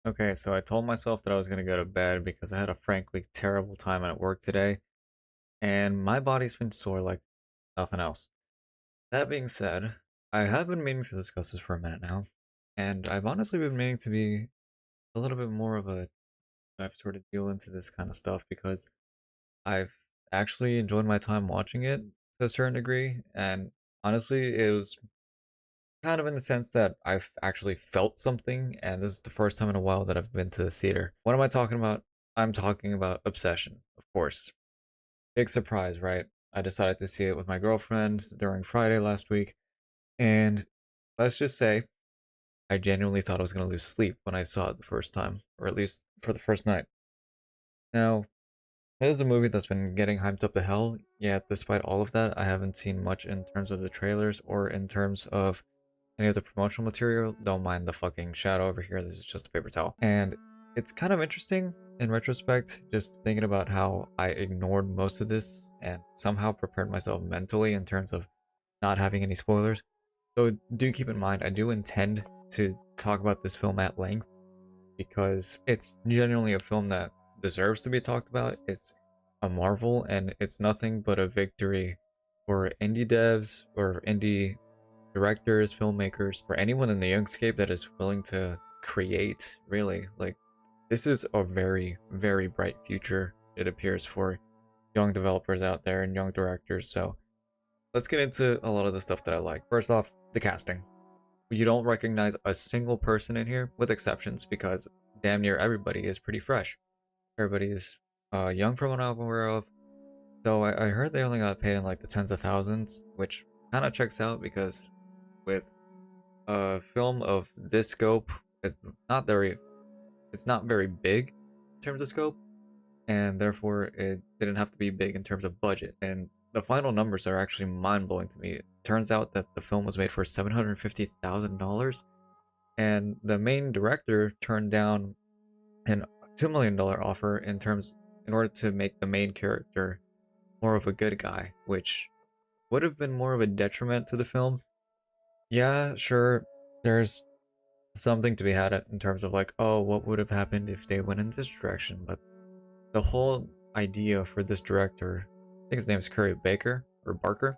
Okay, so I told myself that I was going to go to bed because I had a frankly terrible time at work today, and my body's been sore like nothing else. That being said, I have been meaning to discuss this for a minute now, and I've honestly been meaning to be a little bit more of a I've sort of deal into this kind of stuff because I've actually enjoyed my time watching it to a certain degree, and honestly, it was kind of in the sense that I've actually felt something, and this is the first time in a while that I've been to the theater. What am I talking about? I'm talking about Obsession, of course. Big surprise, right? I decided to see it with my girlfriend during Friday last week, and let's just say I genuinely thought I was going to lose sleep when I saw it the first time, or at least for the first night. Now, it is a movie that's been getting hyped up to hell, yet despite all of that, I haven't seen much in terms of the trailers or in terms of any of the promotional material. Don't mind the fucking shadow over here, this is just a paper towel. And it's kind of interesting in retrospect, just thinking about how I ignored most of this and somehow prepared myself mentally in terms of not having any spoilers. So do keep in mind, I do intend to talk about this film at length because it's genuinely a film that deserves to be talked about. It's a marvel and it's nothing but a victory for indie devs or indie directors, filmmakers, for anyone in the youngscape that is willing to create, really. Like, this is a very, very bright future, it appears, for young developers out there and young directors. So let's get into a lot of the stuff that I like. First off, the casting. You don't recognize a single person in here, with exceptions, because damn near everybody is pretty fresh. Everybody's young from what I'm aware of. Though I heard they only got paid in like the tens of thousands, which kind of checks out because with a film of this scope, it's not very it's not very big in terms of scope, and therefore it didn't have to be big in terms of budget. And the final numbers are actually mind-blowing to me. It turns out that the film was made for $750,000, and the main director turned down an $2 million offer in order to make the main character more of a good guy, which would have been more of a detriment to the film. Yeah, sure, there's something to be had in terms of like, oh, what would have happened if they went in this direction? But the whole idea for this director, I think his name is Curry Baker or Barker,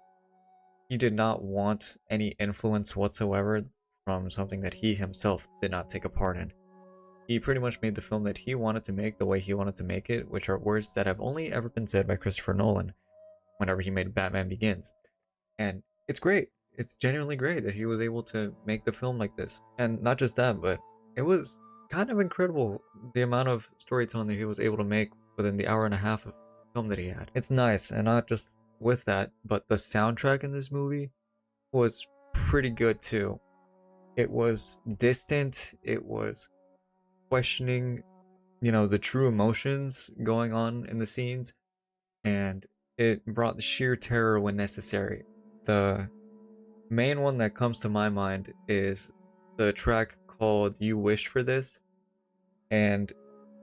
he did not want any influence whatsoever from something that he himself did not take a part in. He pretty much made the film that he wanted to make the way he wanted to make it, which are words that have only ever been said by Christopher Nolan whenever he made Batman Begins. And it's great. It's genuinely great that he was able to make the film like this. And not just that, but it was kind of incredible the amount of storytelling that he was able to make within the hour and a half of film that he had. It's nice, and not just with that, but the soundtrack in this movie was pretty good too. It was distant, it was questioning, the true emotions going on in the scenes, and it brought sheer terror when necessary. The main one that comes to my mind is the track called You Wish for This. And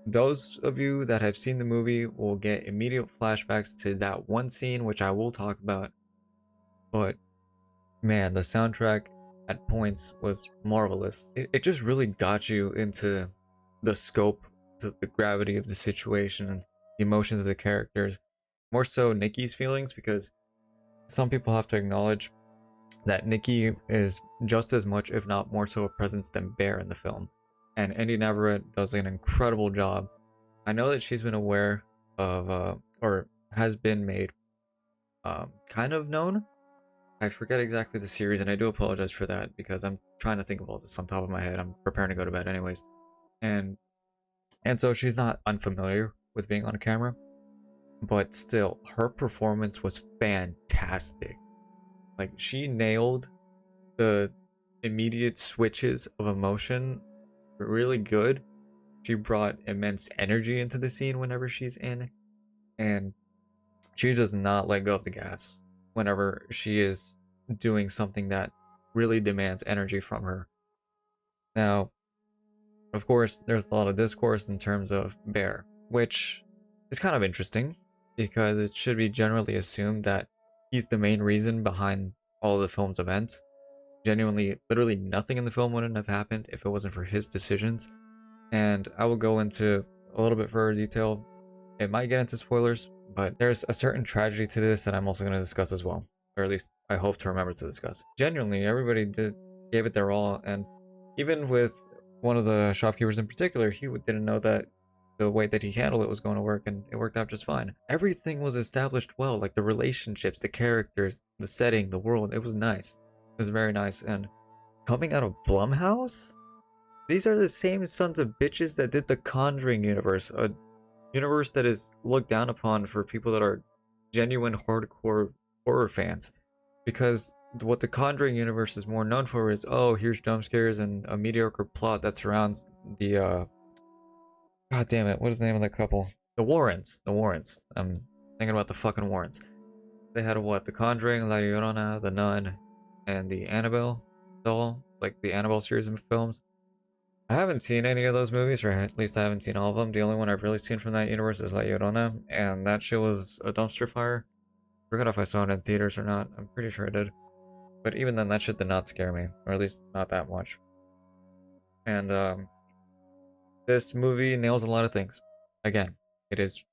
those of you that have seen the movie will get immediate flashbacks to that one scene, which I will talk about. But man, the soundtrack at points was marvelous. It just really got you into the scope, the gravity of the situation, and the emotions of the characters. More so Nikki's feelings, because some people have to acknowledge that Nikki is just as much, if not more so, a presence than Bear in the film. And Andy Navarrete does an incredible job. I know that she's been aware of, or has been made, kind of known. I forget exactly the series, and I do apologize for that because I'm trying to think of all this on top of my head. I'm preparing to go to bed anyways. And and so she's not unfamiliar with being on camera, but still, her performance was fantastic. Like, she nailed the immediate switches of emotion really good. She brought immense energy into the scene whenever she's in, and she does not let go of the gas whenever she is doing something that really demands energy from her. Now, of course, there's a lot of discourse in terms of Bear, which is kind of interesting because it should be generally assumed that he's the main reason behind all of the film's events. Genuinely, literally nothing in the film wouldn't have happened if it wasn't for his decisions. and I will go into a little bit further detail. It might get into spoilers, but there's a certain tragedy to this that I'm also going to discuss as well, or at least I hope to remember to discuss. Genuinely, everybody gave it their all, and even with one of the shopkeepers in particular, he didn't know that the way that he handled it was going to work, and it worked out just fine. Everything was established well, like the relationships, the characters, the setting, the world. It was nice. It was very nice. And coming out of Blumhouse, these are the same sons of bitches that did the Conjuring universe, a universe that is looked down upon for people that are genuine hardcore horror fans. Because what the Conjuring universe is more known for is, oh, here's jump scares and a mediocre plot that surrounds the God damn it, what is the name of that couple? The Warrens. The Warrens. I'm thinking about the fucking Warrens. They had what? The Conjuring, La Llorona, The Nun, and the Annabelle doll, like the Annabelle series of films. I haven't seen any of those movies, or at least I haven't seen all of them. The only one I've really seen from that universe is La Llorona, and that shit was a dumpster fire. I forgot if I saw it in theaters or not. I'm pretty sure I did. But even then, that shit did not scare me, or at least not that much. And this movie nails a lot of things. Again, it is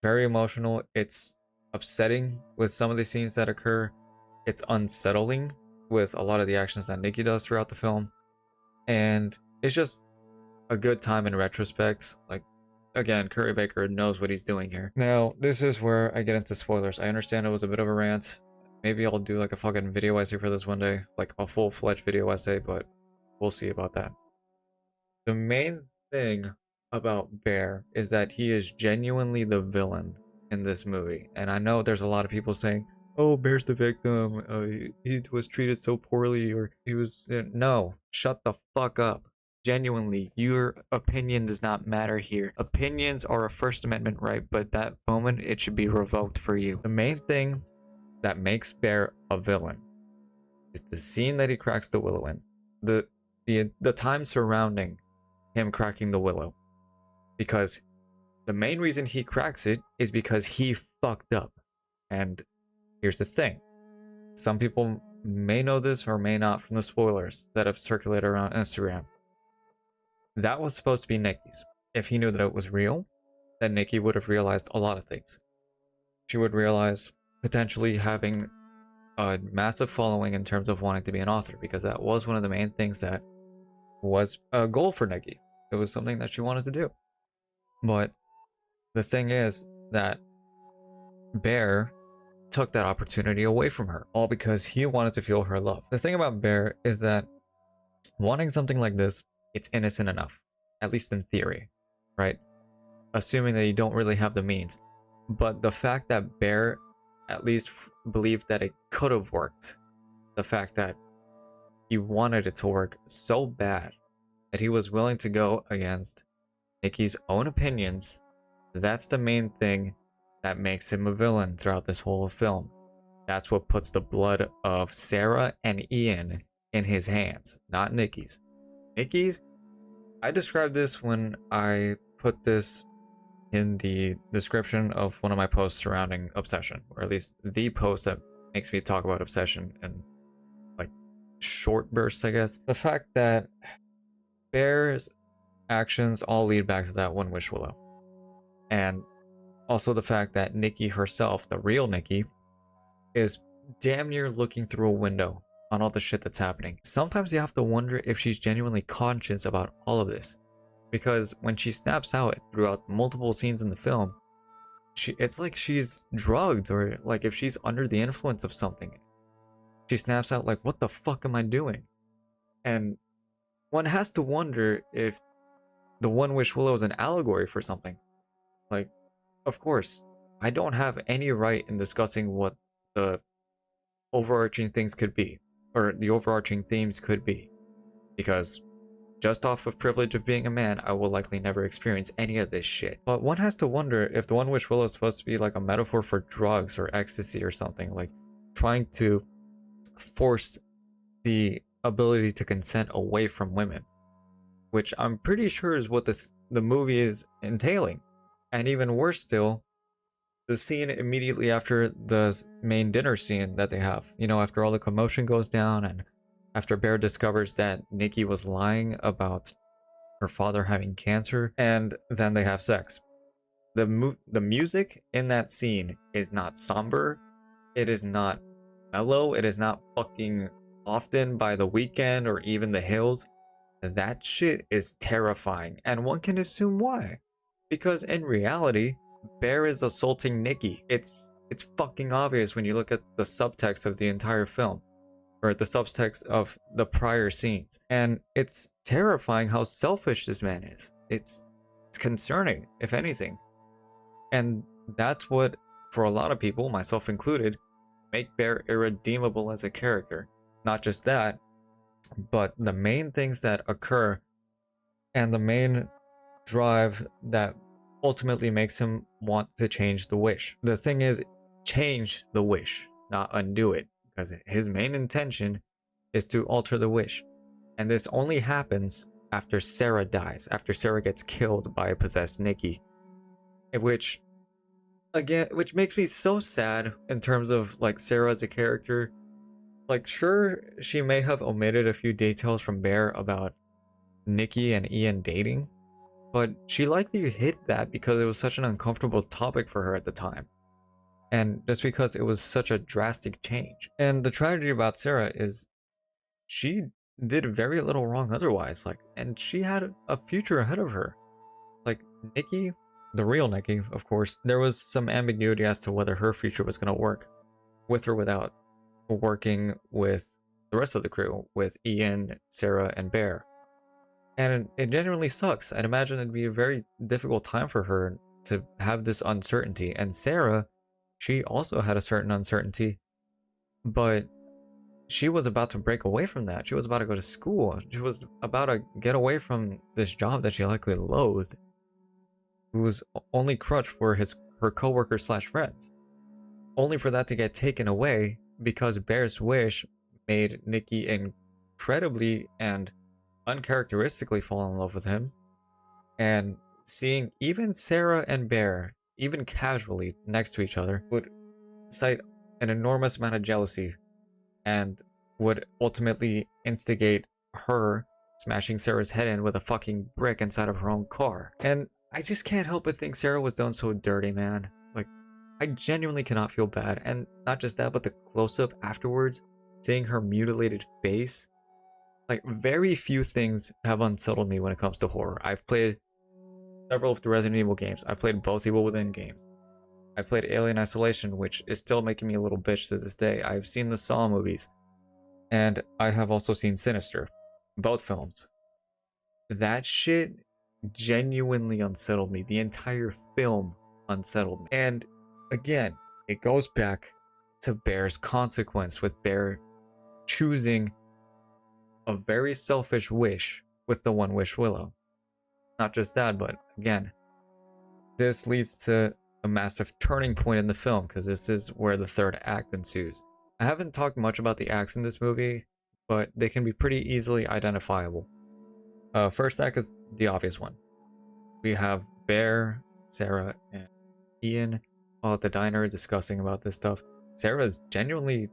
very emotional. It's upsetting with some of the scenes that occur. It's unsettling with a lot of the actions that Nikki does throughout the film. And it's just a good time in retrospect. Like, again, Curry Baker knows what he's doing here. Now, this is where I get into spoilers. I understand it was a bit of a rant. Maybe I'll do like a fucking video essay for this one day. Like a full-fledged video essay, but we'll see about that. The main thing about Bear is that he is genuinely the villain in this movie. And I know there's a lot of people saying, oh, Bear's the victim, he was treated so poorly, or he was... No, shut the fuck up. Genuinely, your opinion does not matter here. Opinions are a First Amendment right, but that moment, it should be revoked for you. The main thing that makes Bear a villain is the scene that he cracks the willow in. The time surrounding him cracking the willow. Because the main reason he cracks it is because he fucked up. And here's the thing. Some people may know this or may not from the spoilers that have circulated around Instagram. That was supposed to be Nikki's. If he knew that it was real, then Nikki would have realized a lot of things. She would realize potentially having a massive following in terms of wanting to be an author, because that was one of the main things that was a goal for Nikki. It was something that she wanted to do. But the thing is that Bear took that opportunity away from her, all because he wanted to feel her love. The thing about Bear is that wanting something like this, it's innocent enough, at least in theory, right? Assuming that you don't really have the means. But the fact that Bear at least believed that it could have worked, the fact that he wanted it to work so bad that he was willing to go against Nikki's own opinions, that's the main thing that makes him a villain throughout this whole film. That's what puts the blood of Sarah and Ian in his hands, not Nikki's. Nikki's, I described this when I put this in the description of one of my posts surrounding obsession, or at least the post that makes me talk about obsession in like short bursts, I guess. The fact that Bear's actions all lead back to that one wish willow. And also the fact that Nikki herself, the real Nikki, is damn near looking through a window on all the shit that's happening. Sometimes you have to wonder if she's genuinely conscious about all of this. Because when she snaps out throughout multiple scenes in the film, it's like she's drugged, or like if she's under the influence of something. She snaps out like, what the fuck am I doing? And one has to wonder if the One Wish Willow is an allegory for something. Like, of course, I don't have any right in discussing what the overarching things could be, or the overarching themes could be, because just off of privilege of being a man, I will likely never experience any of this shit. But one has to wonder if the One Wish Willow is supposed to be like a metaphor for drugs or ecstasy or something, like trying to force the ability to consent away from women, which I'm pretty sure is what the movie is entailing. And even worse still, the scene immediately after the main dinner scene that they have, you know, after all the commotion goes down and after Bear discovers that Nikki was lying about her father having cancer, and then they have sex. The music in that scene is not somber, it is not mellow, it is not fucking Often by The Weeknd or even The Hills. That shit is terrifying, and one can assume why. Because in reality, Bear is assaulting Nikki. It's fucking obvious when you look at the subtext of the entire film, or the subtext of the prior scenes. And it's terrifying how selfish this man is. It's concerning, if anything. And that's what, for a lot of people, myself included, make Bear irredeemable as a character. Not just that, but the main things that occur and the main drive that ultimately makes him want to change the wish. The thing is, change the wish, not undo it, because his main intention is to alter the wish. And this only happens after Sarah dies, after Sarah gets killed by a possessed Nikki. Which makes me so sad in terms of like Sarah as a character. Like, sure, she may have omitted a few details from Bear about Nikki and Ian dating, but she likely hid that because it was such an uncomfortable topic for her at the time. And just because it was such a drastic change. And the tragedy about Sarah is she did very little wrong otherwise, and she had a future ahead of her. Like, Nikki, the real Nikki, of course, there was some ambiguity as to whether her future was going to work, with or without working with the rest of the crew, with Ian, Sarah, and Bear. And it genuinely sucks. I'd imagine it'd be a very difficult time for her to have this uncertainty. And Sarah, she also had a certain uncertainty, but she was about to break away from that. She was about to go to school. She was about to get away from this job that she likely loathed, whose only crutch were her coworkers slash friends. Only for that to get taken away because Bear's wish made Nikki incredibly and uncharacteristically fall in love with him. And seeing even Sarah and Bear, even casually next to each other, would cite an enormous amount of jealousy and would ultimately instigate her smashing Sarah's head in with a fucking brick inside of her own car. And I just can't help but think Sarah was done so dirty, man. Like, I genuinely cannot feel bad. And not just that, but the close-up afterwards, seeing her mutilated face. Like, very few things have unsettled me when it comes to horror. I've played several of the Resident Evil games. I've played both Evil Within games. I played Alien Isolation, which is still making me a little bitch to this day. I've seen the Saw movies. And I have also seen Sinister. Both films. That shit genuinely unsettled me. The entire film unsettled me. And again, it goes back to Bear's consequence, with Bear choosing a very selfish wish with the One Wish Willow. Not just that, but again, this leads to a massive turning point in the film, because this is where the third act ensues. I haven't talked much about the acts in this movie, but they can be pretty easily identifiable. First act is the obvious one. We have Bear, Sarah, and Ian all at the diner discussing about this stuff. Sarah is genuinely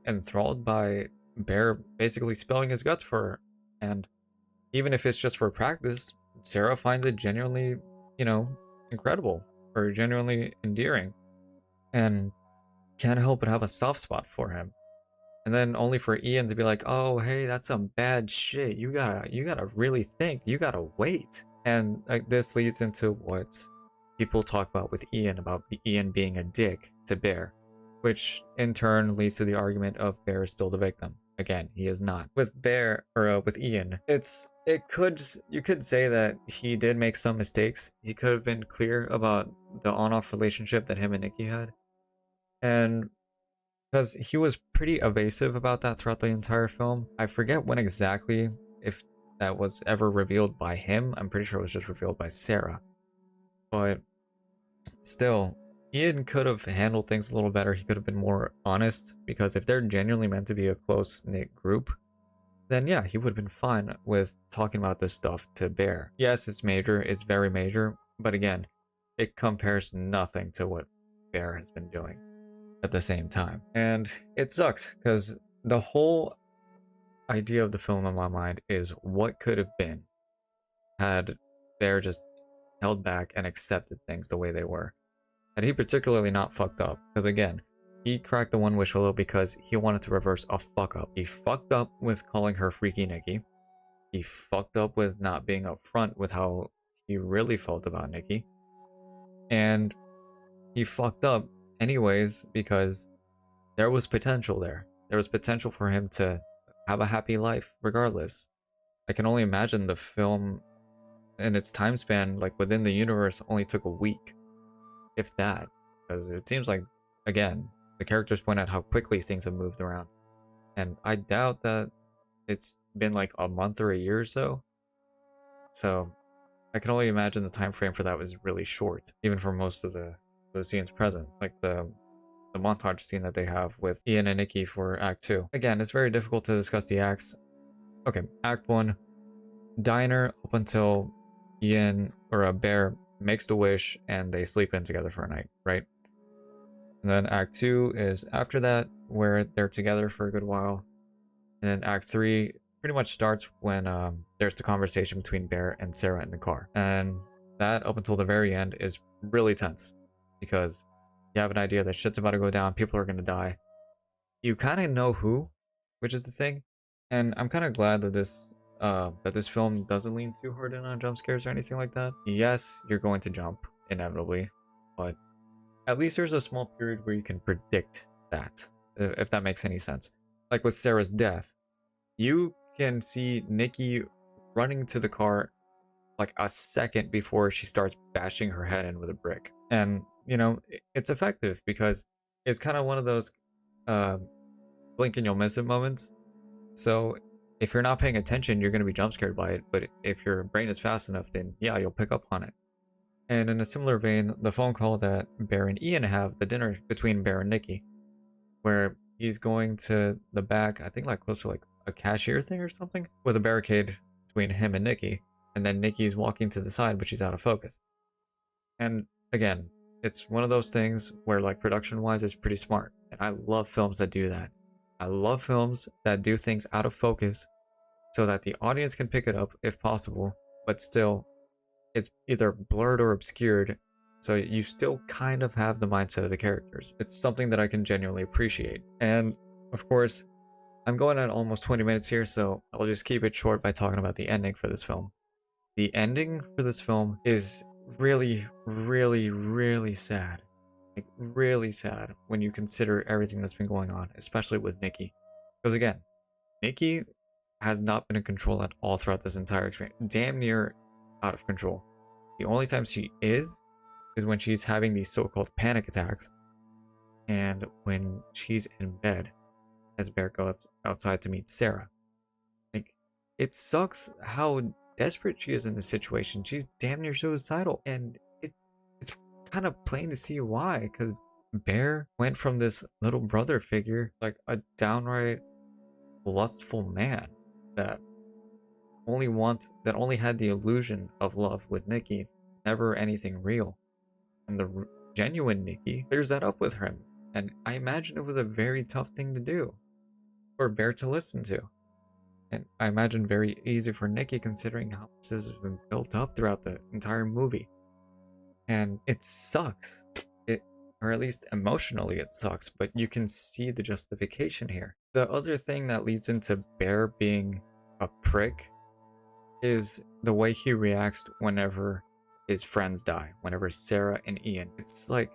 enthralled by Bear basically spilling his guts for her, and even if it's just for practice, Sarah finds it genuinely, incredible or genuinely endearing, and can't help but have a soft spot for him. And then only for Ian to be like, "Oh, hey, that's some bad shit. You gotta really think. You gotta wait." And this leads into what people talk about with Ian, about Ian being a dick to Bear, which in turn leads to the argument of Bear is still the victim. Again, he is not. With Bear, or with Ian, you could say that he did make some mistakes. He could have been clear about the on-off relationship that him and Nikki had. And because he was pretty evasive about that throughout the entire film. I forget when exactly, if that was ever revealed by him. I'm pretty sure it was just revealed by Sarah. But still, Ian could have handled things a little better. He could have been more honest, because if they're genuinely meant to be a close-knit group, then yeah, he would have been fine with talking about this stuff to Bear. Yes, it's major, it's very major, but again, it compares nothing to what Bear has been doing at the same time. And it sucks, because the whole idea of the film in my mind is what could have been. had Bear just held back and accepted things the way they were. And he particularly not fucked up, because again, he cracked the one wish willow because he wanted to reverse a fuck up. He fucked up with calling her Freaky Nikki. He fucked up with not being upfront with how he really felt about Nikki. And he fucked up anyways because there was potential there. There was potential for him to have a happy life regardless. I can only imagine the film and its time span, like within the universe, only took a week, if that. Because it seems like, again, the characters point out how quickly things have moved around. And I doubt that it's been like a month or a year or so. So I can only imagine the time frame for that was really short, even for most of the scenes present, like the montage scene that they have with Ian and Nikki for Act 2. Again, it's very difficult to discuss the acts. Okay, Act 1, diner up until Ian or a Bear makes the wish and they sleep in together for a night, right? And then Act 2 is after that, where they're together for a good while. And then Act 3 pretty much starts when there's the conversation between Bear and Sarah in the car. And that, up until the very end, is really tense. Because you have an idea that shit's about to go down, people are going to die. You kind of know who, which is the thing. And I'm kind of glad that this film doesn't lean too hard in on jump scares or anything like that. Yes, you're going to jump, inevitably. But at least there's a small period where you can predict that, if that makes any sense. Like with Sarah's death, you can see Nikki running to the car like a second before she starts bashing her head in with a brick. And, you know, it's effective because it's kind of one of those blink and you'll miss it moments. So if you're not paying attention, you're going to be jump scared by it. But if your brain is fast enough, then yeah, you'll pick up on it. And in a similar vein, the phone call that Bear and Ian have, the dinner between Bear and Nikki, where he's going to the back, I think like close to like a cashier thing or something, with a barricade between him and Nikki. And then Nikki's walking to the side, but she's out of focus. And again, it's one of those things where like production wise, it's pretty smart. And I love films that do that. I love films that do things out of focus so that the audience can pick it up if possible, but still it's either blurred or obscured, so you still kind of have the mindset of the characters. It's something that I can genuinely appreciate. And of course, I'm going at almost 20 minutes here, so I'll just keep it short by talking about the ending for this film. The ending for this film is really, really, really sad. Like, really sad when you consider everything that's been going on, especially with Nikki. Because again, Nikki has not been in control at all throughout this entire experience. Damn near out of control. The only time she is when she's having these so-called panic attacks and when she's in bed as Bear goes outside to meet Sarah. Like, it sucks how desperate she is in this situation. She's damn near suicidal, and it's kind of plain to see why, because Bear went from this little brother figure, like a downright lustful man that only had the illusion of love with Nikki, never anything real. And the genuine Nikki clears that up with him. And I imagine it was a very tough thing to do for Bear to listen to. And I imagine very easy for Nikki, considering how this has been built up throughout the entire movie. And it sucks. Or at least emotionally it sucks, but you can see the justification here. The other thing that leads into Bear being a prick is the way he reacts whenever his friends die, whenever Sarah and Ian. It's like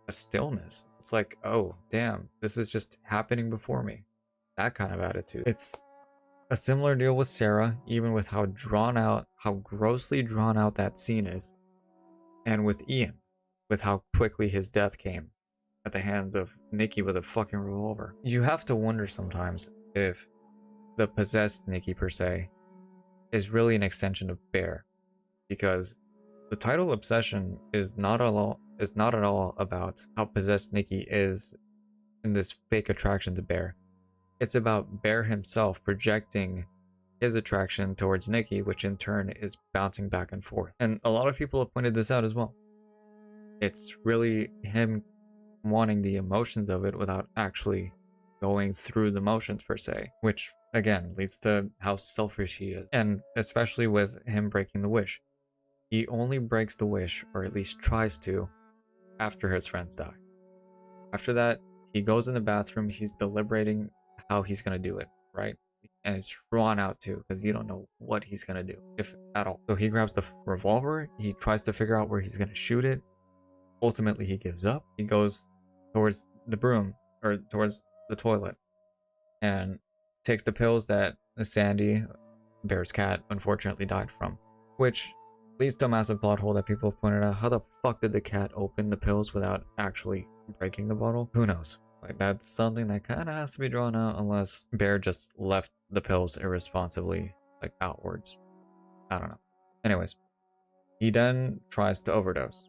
a stillness. It's like, oh, damn, this is just happening before me. That kind of attitude. It's a similar deal with Sarah, even with how drawn out, how grossly drawn out that scene is. And with Ian, with how quickly his death came at the hands of Nikki with a fucking revolver. You have to wonder sometimes if the possessed Nikki per se is really an extension of Bear, because the title Obsession is not at all about how possessed Nikki is in this fake attraction to Bear. It's about Bear himself projecting his attraction towards Nikki, which in turn is bouncing back and forth. And a lot of people have pointed this out as well. It's really him wanting the emotions of it without actually going through the motions per se, which again, leads to how selfish he is. And especially with him breaking the wish. He only breaks the wish, or at least tries to, after his friends die. After that, he goes in the bathroom, he's deliberating how he's gonna do it, right? And it's drawn out too, because you don't know what he's gonna do, if at all. So he grabs the revolver, he tries to figure out where he's gonna shoot it. Ultimately, he gives up. He goes towards the broom, or towards the toilet, and takes the pills that Sandy, Bear's cat, unfortunately died from. Which leads to a massive plot hole that people pointed out. How the fuck did the cat open the pills without actually breaking the bottle? Who knows? Like, that's something that kind of has to be drawn out, unless Bear just left the pills irresponsibly, like, outwards. I don't know. Anyways, he then tries to overdose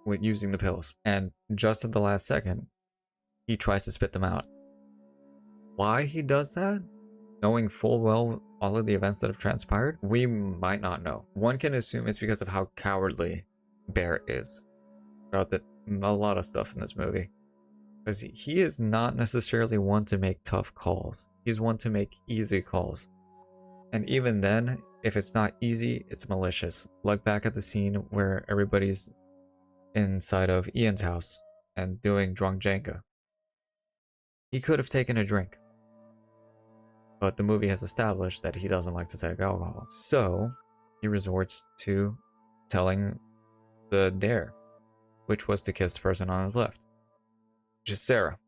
with using the pills, and just at the last second, he tries to spit them out. Why he does that, knowing full well all of the events that have transpired, we might not know. One can assume it's because of how cowardly Bear is throughout a lot of stuff in this movie. Because he is not necessarily one to make tough calls. He's one to make easy calls. And even then, if it's not easy, it's malicious. Look back at the scene where everybody's inside of Ian's house and doing drunk Jenga. He could have taken a drink. But the movie has established that he doesn't like to take alcohol. So he resorts to telling the dare, which was to kiss the person on his left, which is Sarah.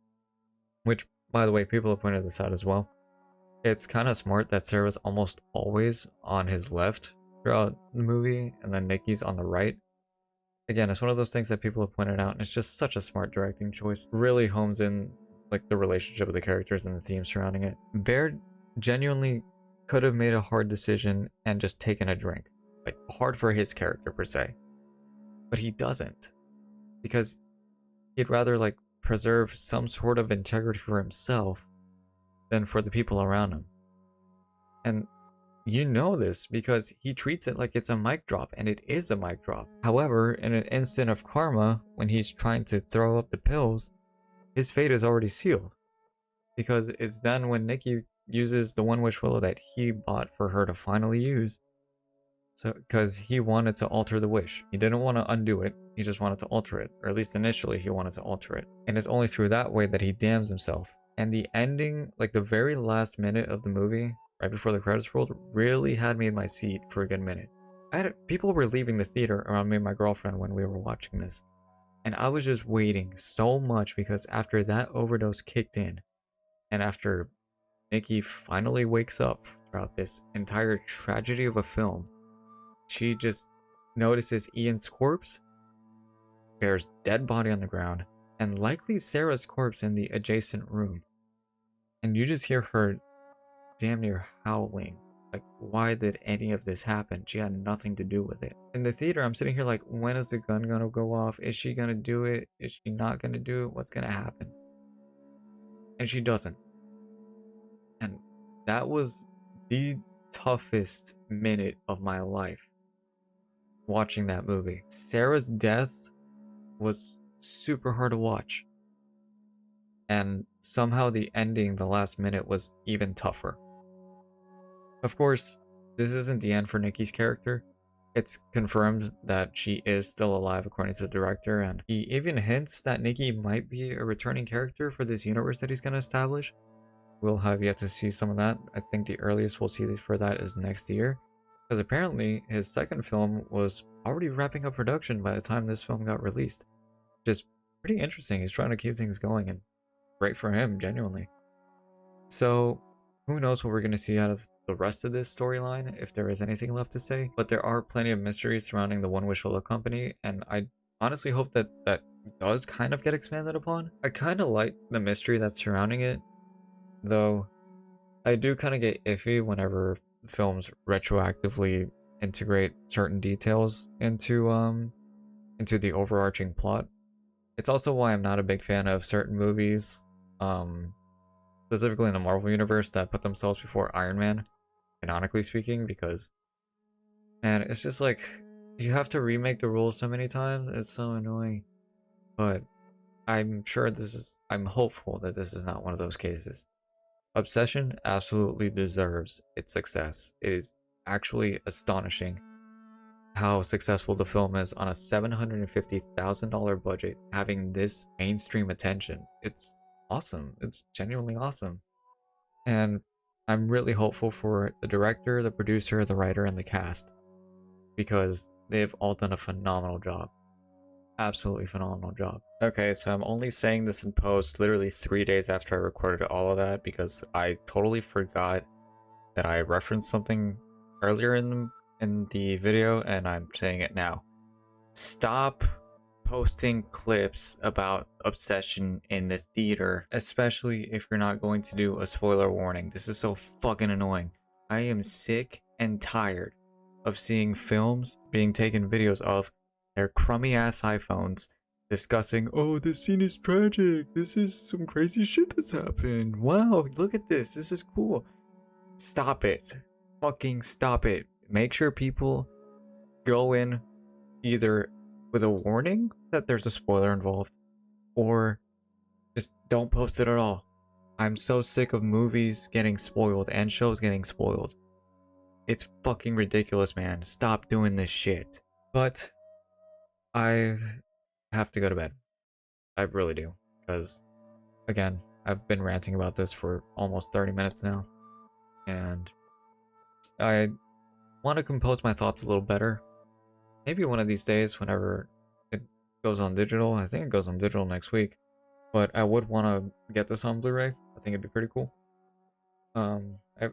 Which, by the way, people have pointed this out as well. It's kind of smart that Sarah's almost always on his left throughout the movie, and then Nikki's on the right. Again, it's one of those things that people have pointed out, and it's just such a smart directing choice. Really homes in like the relationship of the characters and the themes surrounding it. Bear genuinely could have made a hard decision and just taken a drink. Like, hard for his character per se. But he doesn't. Because he'd rather like preserve some sort of integrity for himself than for the people around him. And you know this because he treats it like it's a mic drop, and it is a mic drop. However, in an instant of karma, when he's trying to throw up the pills, his fate is already sealed. Because it's then when Nikki uses the one wish willow that he bought for her to finally use. So, because he wanted to alter the wish. He didn't want to undo it, he just wanted to alter it. Or at least initially, he wanted to alter it. And it's only through that way that he damns himself. And the ending, like the very last minute of the movie, right before the credits rolled, really had me in my seat for a good minute. People were leaving the theater around me and my girlfriend when we were watching this. And I was just waiting so much because after that overdose kicked in, and after Nikki finally wakes up throughout this entire tragedy of a film, she just notices Ian's corpse, Bear's dead body on the ground, and likely Sarah's corpse in the adjacent room. And you just hear her damn near howling. Like, why did any of this happen? She had nothing to do with it. In the theater, I'm sitting here like, when is the gun gonna go off? Is she gonna do it? Is she not gonna do it? What's gonna happen? And she doesn't. And that was the toughest minute of my life watching that movie. Sarah's death was super hard to watch. And somehow the ending, the last minute, was even tougher. Of course, this isn't the end for Nikki's character. It's confirmed that she is still alive according to the director, and he even hints that Nikki might be a returning character for this universe that he's going to establish. We'll have yet to see some of that. I think the earliest we'll see for that is next year. Because apparently his second film was already wrapping up production by the time this film got released. Which is pretty interesting. He's trying to keep things going, and great for him, genuinely. So who knows what we're going to see out of the rest of this storyline, if there is anything left to say. But there are plenty of mysteries surrounding the One Wish Willow Company, and I honestly hope that that does kind of get expanded upon. I kind of like the mystery that's surrounding it, though I do kind of get iffy whenever films retroactively integrate certain details into the overarching plot. It's also why I'm not a big fan of certain movies, specifically in the Marvel universe, that put themselves before Iron Man, canonically speaking, because, man, it's just like, you have to remake the rules so many times, it's so annoying. But I'm hopeful that this is not one of those cases. Obsession absolutely deserves its success. It is actually astonishing how successful the film is on a $750,000 budget, having this mainstream attention. It's awesome. It's genuinely awesome. And I'm really hopeful for the director, the producer, the writer, and the cast because they've all done a phenomenal job. Absolutely phenomenal job. Okay, so I'm only saying this in post literally 3 days after I recorded all of that because I totally forgot that I referenced something earlier in the video and I'm saying it now. Stop posting clips about Obsession in the theater, especially if you're not going to do a spoiler warning. This is so fucking annoying. I am sick and tired of seeing films being taken videos of their crummy ass iPhones discussing, oh, this scene is tragic. This is some crazy shit that's happened. Wow, look at this. This is cool. Stop it. Fucking stop it. Make sure people go in either with a warning that there's a spoiler involved or just don't post it at all. I'm so sick of movies getting spoiled and shows getting spoiled. It's fucking ridiculous, man. Stop doing this shit. But I have to go to bed. I really do. Because, again, I've been ranting about this for almost 30 minutes now. And I want to compose my thoughts a little better. Maybe one of these days, whenever it goes on digital. I think it goes on digital next week. But I would want to get this on Blu-ray. I think it'd be pretty cool.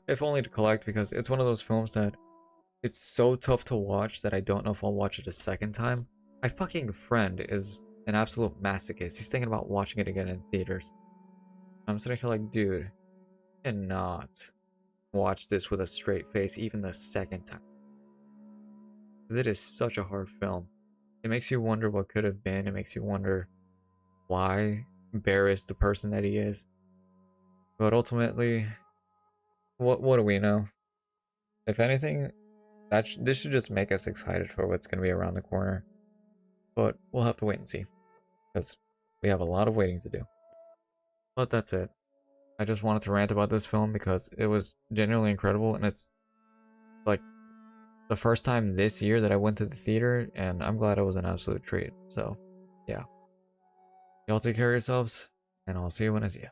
If only to collect, because it's one of those films that it's so tough to watch that I don't know if I'll watch it a second time. My fucking friend is an absolute masochist. He's thinking about watching it again in theaters. I'm sitting here like, dude, you cannot watch this with a straight face even the second time. It is such a hard film. It makes you wonder what could have been. It makes you wonder why Bear is the person that he is. But ultimately, what do we know? If anything, this should just make us excited for what's going to be around the corner. But we'll have to wait and see, because we have a lot of waiting to do. But that's it. I just wanted to rant about this film because it was genuinely incredible, and it's like the first time this year that I went to the theater, and I'm glad it was an absolute treat. So, yeah. Y'all take care of yourselves, and I'll see you when I see you.